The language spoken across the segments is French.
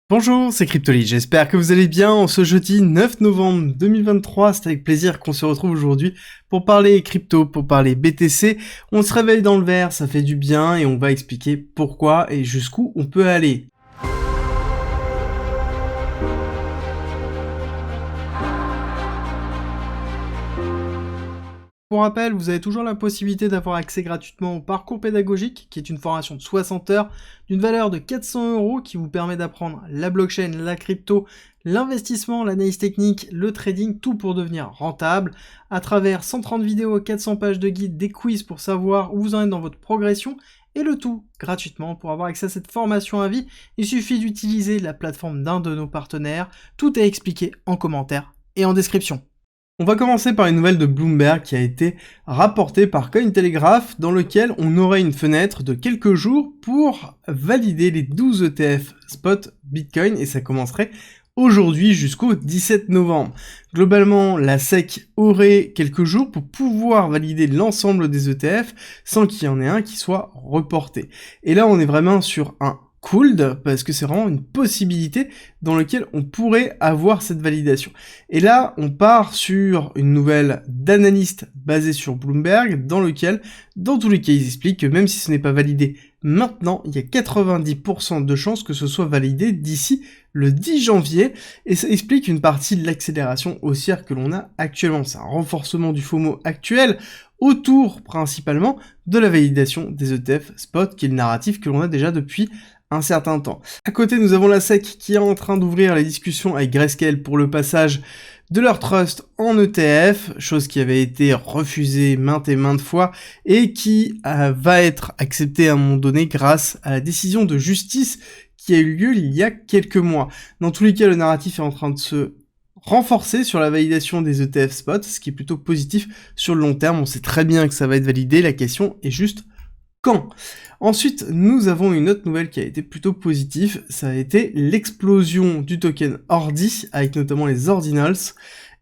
Bonjour, c'est Cryptoly, j'espère que vous allez bien en ce jeudi 9 novembre 2023, c'est avec plaisir qu'on se retrouve aujourd'hui pour parler crypto, pour parler BTC. On se réveille dans le vert, ça fait du bien et on va expliquer pourquoi et jusqu'où on peut aller. Pour rappel, vous avez toujours la possibilité d'avoir accès gratuitement au parcours pédagogique, qui est une formation de 60 heures d'une valeur de 400 € qui vous permet d'apprendre la blockchain, la crypto, l'investissement, l'analyse technique, le trading, tout pour devenir rentable, à travers 130 vidéos, 400 pages de guide, des quiz pour savoir où vous en êtes dans votre progression, et le tout gratuitement. Pour avoir accès à cette formation à vie, il suffit d'utiliser la plateforme d'un de nos partenaires, tout est expliqué en commentaire et en description. On va commencer par une nouvelle de Bloomberg qui a été rapportée par Cointelegraph dans lequel on aurait une fenêtre de quelques jours pour valider les 12 ETF spot Bitcoin et ça commencerait aujourd'hui jusqu'au 17 novembre. Globalement, la SEC aurait quelques jours pour pouvoir valider l'ensemble des ETF sans qu'il y en ait un qui soit reporté. Et là, on est vraiment sur un cooled, parce que c'est vraiment une possibilité dans laquelle on pourrait avoir cette validation. Et là, on part sur une nouvelle d'analyste basée sur Bloomberg, dans lequel, dans tous les cas, ils expliquent que même si ce n'est pas validé maintenant, il y a 90% de chances que ce soit validé d'ici le 10 janvier, et ça explique une partie de l'accélération haussière que l'on a actuellement. C'est un renforcement du FOMO actuel, autour principalement de la validation des ETF spot, qui est le narratif que l'on a déjà depuis un certain temps. À côté, nous avons la SEC qui est en train d'ouvrir les discussions avec Grayscale pour le passage de leur trust en ETF, chose qui avait été refusée maintes et maintes fois et qui va être acceptée à un moment donné grâce à la décision de justice qui a eu lieu il y a quelques mois. Dans tous les cas, le narratif est en train de se renforcer sur la validation des ETF spot, ce qui est plutôt positif sur le long terme. On sait très bien que ça va être validé, la question est juste quand. Ensuite, nous avons une autre nouvelle qui a été plutôt positive, ça a été l'explosion du token Ordi, avec notamment les Ordinals,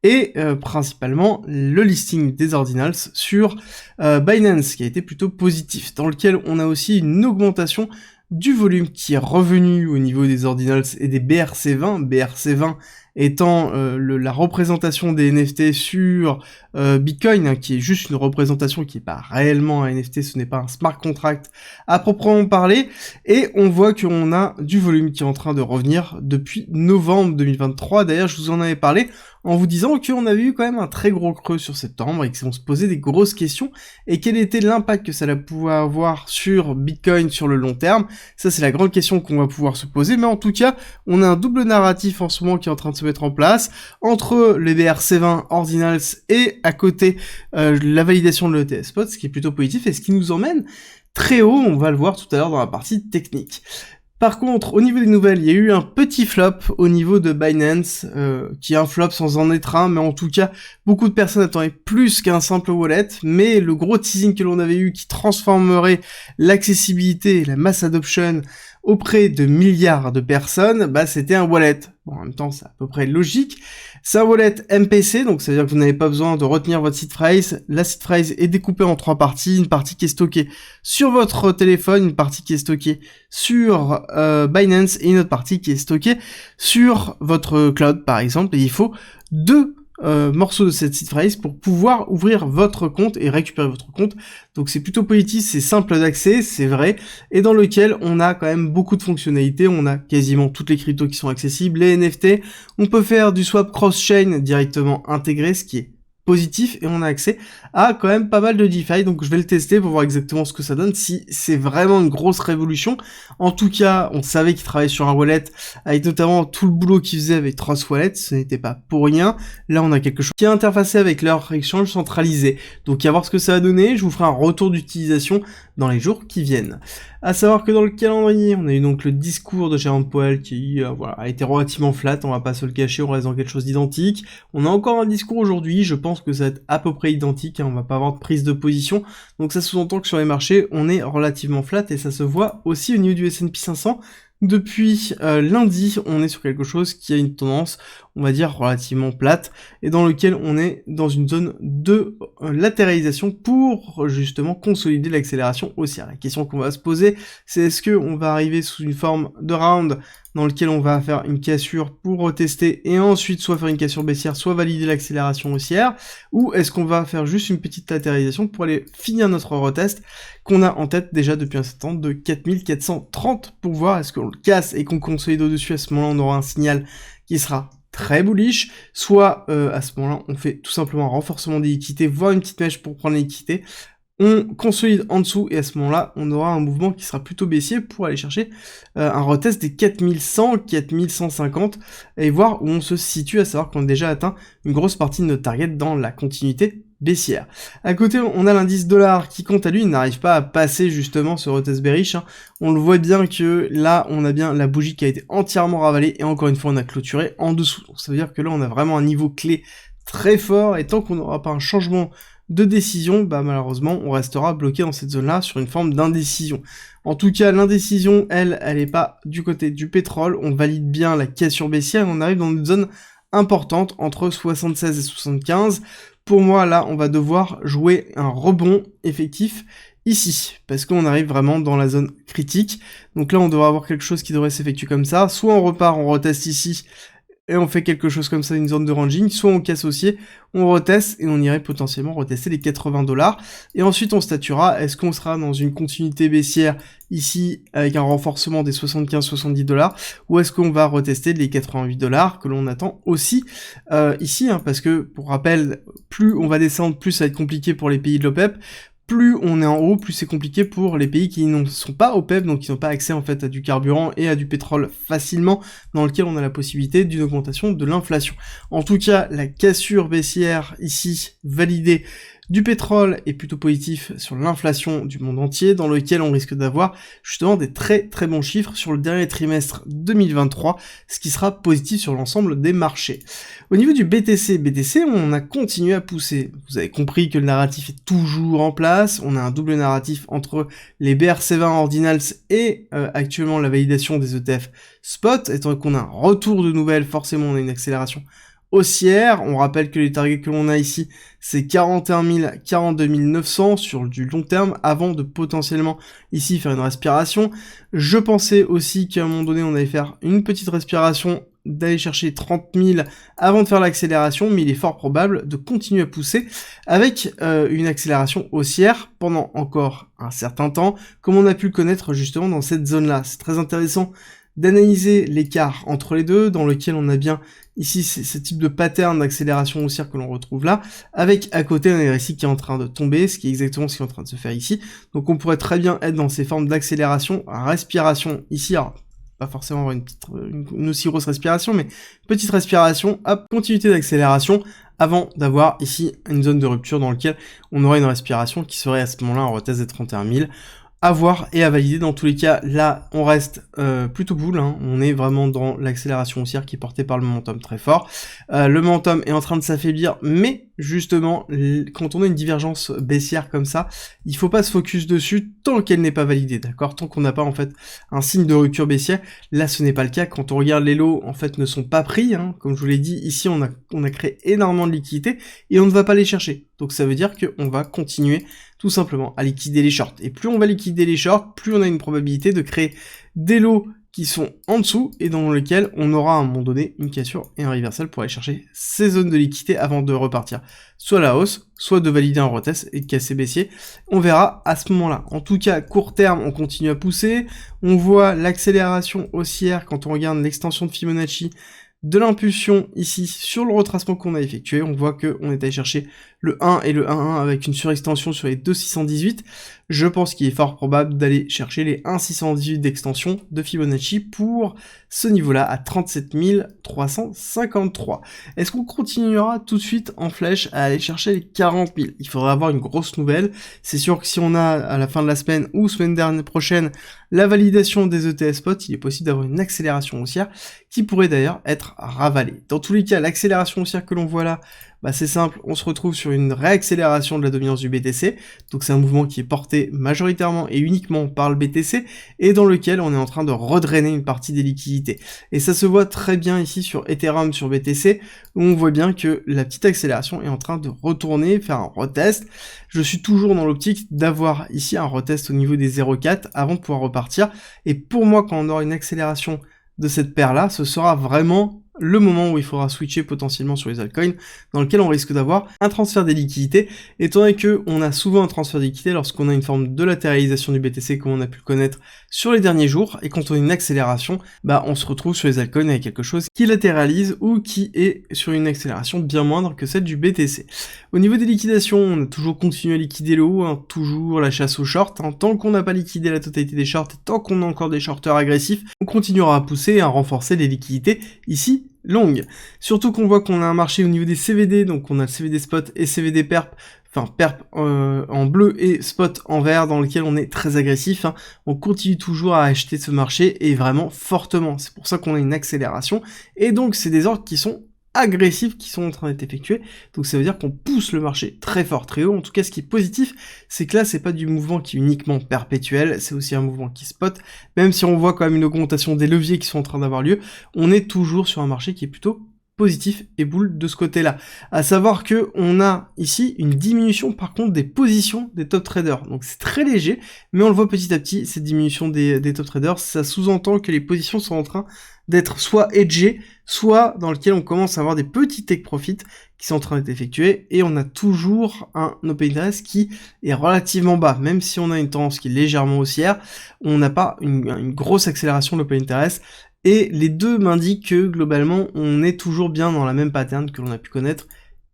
et principalement le listing des Ordinals sur Binance, qui a été plutôt positif, dans lequel on a aussi une augmentation du volume qui est revenu au niveau des Ordinals et des BRC20, BRC20 étant la représentation des NFT sur Bitcoin, hein, qui est juste une représentation qui n'est pas réellement un NFT, ce n'est pas un smart contract à proprement parler, et on voit qu'on a du volume qui est en train de revenir depuis novembre 2023, d'ailleurs je vous en avais parlé en vous disant qu'on avait eu quand même un très gros creux sur septembre et qu'on se posait des grosses questions, et quel était l'impact que ça allait pouvoir avoir sur Bitcoin sur le long terme. Ça c'est la grande question qu'on va pouvoir se poser, mais en tout cas, on a un double narratif en ce moment qui est en train de se mettre en place, entre les BRC20 Ordinals et à côté la validation de l'ETF spot, ce qui est plutôt positif, et ce qui nous emmène très haut, on va le voir tout à l'heure dans la partie technique. Par contre, au niveau des nouvelles, il y a eu un petit flop au niveau de Binance, qui est un flop sans en être un, mais en tout cas, beaucoup de personnes attendaient plus qu'un simple wallet, mais le gros teasing que l'on avait eu qui transformerait l'accessibilité et la mass adoption auprès de milliards de personnes, bah c'était un wallet. Bon, en même temps, c'est à peu près logique. C'est un wallet MPC, donc ça veut dire que vous n'avez pas besoin de retenir votre seed phrase. La seed phrase est découpée en 3 parties, une partie qui est stockée sur votre téléphone, une partie qui est stockée sur Binance et une autre partie qui est stockée sur votre cloud par exemple, et il faut 2 morceaux de cette seed phrase pour pouvoir ouvrir votre compte et récupérer votre compte. Donc c'est plutôt positif, c'est simple d'accès, c'est vrai, et dans lequel on a quand même beaucoup de fonctionnalités. On a quasiment toutes les cryptos qui sont accessibles, les NFT, on peut faire du swap cross-chain directement intégré, ce qui est positif, et on a accès à quand même pas mal de DeFi, donc je vais le tester pour voir exactement ce que ça donne, si c'est vraiment une grosse révolution. En tout cas, on savait qu'ils travaillaient sur un wallet, avec notamment tout le boulot qu'ils faisaient avec Trust Wallet, ce n'était pas pour rien. Là, on a quelque chose qui est interfacé avec leur exchange centralisé, donc à voir ce que ça va donner, je vous ferai un retour d'utilisation dans les jours qui viennent. À savoir que dans le calendrier, on a eu donc le discours de Jérôme Powell qui voilà, a été relativement flat, on va pas se le cacher, on reste dans quelque chose d'identique. On a encore un discours aujourd'hui, je pense que ça va être à peu près identique, hein, on va pas avoir de prise de position, donc ça sous-entend que sur les marchés, on est relativement flat, et ça se voit aussi au niveau du S&P 500. Depuis lundi, on est sur quelque chose qui a une tendance, on va dire, relativement plate, et dans lequel on est dans une zone de latéralisation pour justement consolider l'accélération haussière. La question qu'on va se poser, c'est est-ce qu'on va arriver sous une forme de round dans lequel on va faire une cassure pour retester et ensuite soit faire une cassure baissière, soit valider l'accélération haussière, ou est-ce qu'on va faire juste une petite latéralisation pour aller finir notre retest qu'on a en tête déjà depuis un certain temps de 4430 pour voir est-ce qu'on le casse et qu'on consolide au-dessus. À ce moment-là, on aura un signal qui sera très bullish, soit à ce moment-là, on fait tout simplement un renforcement des liquidités, voire une petite mèche pour prendre les liquidités, on consolide en dessous, et à ce moment-là, on aura un mouvement qui sera plutôt baissier pour aller chercher un retest des 4100, 4150, et voir où on se situe, à savoir qu'on a déjà atteint une grosse partie de notre target dans la continuité baissière. À côté, on a l'indice dollar qui, quant à lui, n'arrive pas à passer justement ce retest bearish. On le voit bien que là, on a bien la bougie qui a été entièrement ravalée, et encore une fois, on a clôturé en dessous. Donc ça veut dire que là, on a vraiment un niveau clé très fort, et tant qu'on n'aura pas un changement de décision, bah malheureusement, on restera bloqué dans cette zone-là sur une forme d'indécision. En tout cas, l'indécision, elle est pas du côté du pétrole. On valide bien la cassure baissière et on arrive dans une zone importante entre 76 et 75. Pour moi, là, on va devoir jouer un rebond effectif ici, parce qu'on arrive vraiment dans la zone critique. Donc là, on devrait avoir quelque chose qui devrait s'effectuer comme ça. Soit on repart, on reteste ici, et on fait quelque chose comme ça, une zone de ranging, soit on casse haussier, on reteste, et on irait potentiellement retester les 80$, et ensuite on statuera, est-ce qu'on sera dans une continuité baissière, ici, avec un renforcement des 75-70$, ou est-ce qu'on va retester les 88$ que l'on attend aussi ici, parce que, pour rappel, plus on va descendre, plus ça va être compliqué pour les pays de l'OPEP, plus on est en haut, plus c'est compliqué pour les pays qui ne sont pas OPEP, donc qui n'ont pas accès en fait à du carburant et à du pétrole facilement, dans lequel on a la possibilité d'une augmentation de l'inflation. En tout cas, la cassure baissière ici, validée, du pétrole est plutôt positif sur l'inflation du monde entier, dans lequel on risque d'avoir justement des très très bons chiffres sur le dernier trimestre 2023, ce qui sera positif sur l'ensemble des marchés. Au niveau du BTC, on a continué à pousser. Vous avez compris que le narratif est toujours en place, on a un double narratif entre les BRC20 ordinals et actuellement la validation des ETF spot, étant qu'on a un retour de nouvelles, forcément on a une accélération haussière. On rappelle que les targets que l'on a ici, c'est 41 000, 42 900 sur du long terme, avant de potentiellement ici faire une respiration. Je pensais aussi qu'à un moment donné, on allait faire une petite respiration, d'aller chercher 30 000 avant de faire l'accélération, mais il est fort probable de continuer à pousser avec une accélération haussière pendant encore un certain temps, comme on a pu le connaître justement dans cette zone-là. C'est très intéressant d'analyser l'écart entre les deux, dans lequel on a bien ici ce type de pattern d'accélération haussière que l'on retrouve là, avec à côté un RSI qui est en train de tomber, ce qui est exactement ce qui est en train de se faire ici. Donc on pourrait très bien être dans ces formes d'accélération, respiration ici, alors pas forcément avoir une aussi grosse respiration, mais petite respiration, hop, continuité d'accélération, avant d'avoir ici une zone de rupture dans laquelle on aurait une respiration qui serait à ce moment-là en retest des 31 000. À voir et à valider. Dans tous les cas, là, on reste plutôt bull, on est vraiment dans l'accélération haussière qui est portée par le momentum très fort. Le momentum est en train de s'affaiblir, mais justement, quand on a une divergence baissière comme ça, il faut pas se focus dessus tant qu'elle n'est pas validée, d'accord? Tant qu'on n'a pas en fait un signe de rupture baissière, là ce n'est pas le cas. Quand on regarde les lots, en fait, ne sont pas pris, comme je vous l'ai dit, ici on a créé énormément de liquidités et on ne va pas les chercher. Donc ça veut dire qu'on va continuer tout simplement à liquider les shorts. Et plus on va liquider les shorts, plus on a une probabilité de créer des lots qui sont en dessous et dans lesquels on aura à un moment donné une cassure et un reversal pour aller chercher ces zones de liquidité avant de repartir soit à la hausse, soit de valider un retest et de casser baissier. On verra à ce moment-là. En tout cas, court terme, on continue à pousser. On voit l'accélération haussière quand on regarde l'extension de Fibonacci de l'impulsion ici sur le retracement qu'on a effectué. On voit qu'on est allé chercher le 1 et le 1,1 avec une surextension sur les 2,618. Je pense qu'il est fort probable d'aller chercher les 1,618 d'extension de Fibonacci pour ce niveau-là à 37 353. Est-ce qu'on continuera tout de suite en flèche à aller chercher les 40 000? Il faudra avoir une grosse nouvelle. C'est sûr que si on a à la fin de la semaine ou semaine dernière prochaine la validation des ETF spot, il est possible d'avoir une accélération haussière qui pourrait d'ailleurs être ravalée. Dans tous les cas, l'accélération haussière que l'on voit là, c'est simple, on se retrouve sur une réaccélération de la dominance du BTC, donc c'est un mouvement qui est porté majoritairement et uniquement par le BTC, et dans lequel on est en train de redrainer une partie des liquidités. Et ça se voit très bien ici sur Ethereum, sur BTC, où on voit bien que la petite accélération est en train de retourner, faire un retest. Je suis toujours dans l'optique d'avoir ici un retest au niveau des 0,4 avant de pouvoir repartir, et pour moi, quand on aura une accélération de cette paire-là, ce sera vraiment le moment où il faudra switcher potentiellement sur les altcoins, dans lequel on risque d'avoir un transfert des liquidités, étant donné que on a souvent un transfert des liquidités lorsqu'on a une forme de latéralisation du BTC comme on a pu le connaître sur les derniers jours, et quand on a une accélération, on se retrouve sur les altcoins avec quelque chose qui latéralise ou qui est sur une accélération bien moindre que celle du BTC. Au niveau des liquidations, on a toujours continué à liquider le haut, toujours la chasse aux shorts, tant qu'on n'a pas liquidé la totalité des shorts, tant qu'on a encore des shorteurs agressifs, on continuera à pousser et à renforcer les liquidités ici longues. Surtout qu'on voit qu'on a un marché au niveau des CVD, donc on a le CVD spot et CVD perp, perp en bleu et spot en vert, dans lequel on est très agressif. On continue toujours à acheter ce marché, et vraiment fortement. C'est pour ça qu'on a une accélération, et donc c'est des ordres qui sont agressifs qui sont en train d'être effectués, donc ça veut dire qu'on pousse le marché très fort, très haut. En tout cas, ce qui est positif, c'est que là, c'est pas du mouvement qui est uniquement perpétuel, c'est aussi un mouvement qui spot, même si on voit quand même une augmentation des leviers qui sont en train d'avoir lieu, on est toujours sur un marché qui est plutôt positif et bull de ce côté-là. À savoir que on a ici une diminution par contre des positions des top traders. Donc c'est très léger, mais on le voit petit à petit, cette diminution des top traders, ça sous-entend que les positions sont en train d'être soit hedgées, soit dans lequel on commence à avoir des petits take profits qui sont en train d'être effectués, et on a toujours un open interest qui est relativement bas, même si on a une tendance qui est légèrement haussière, on n'a pas une grosse accélération de l'open interest. Et les deux m'indiquent que, globalement, on est toujours bien dans la même pattern que l'on a pu connaître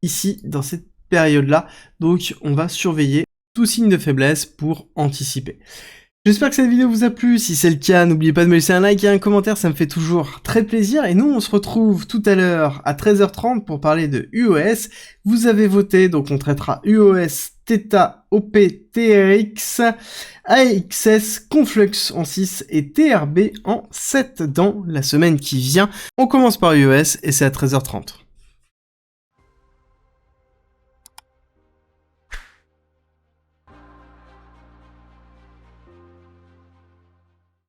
ici, dans cette période-là. Donc, on va surveiller tout signe de faiblesse pour anticiper. J'espère que cette vidéo vous a plu. Si c'est le cas, n'oubliez pas de me laisser un like et un commentaire, ça me fait toujours très plaisir. Et nous, on se retrouve tout à l'heure à 13h30 pour parler de UOS. Vous avez voté, donc on traitera UOS, Theta, OP, TRX, AXS, Conflux en 6 et TRB en 7 dans la semaine qui vient. On commence par UOS et c'est à 13h30.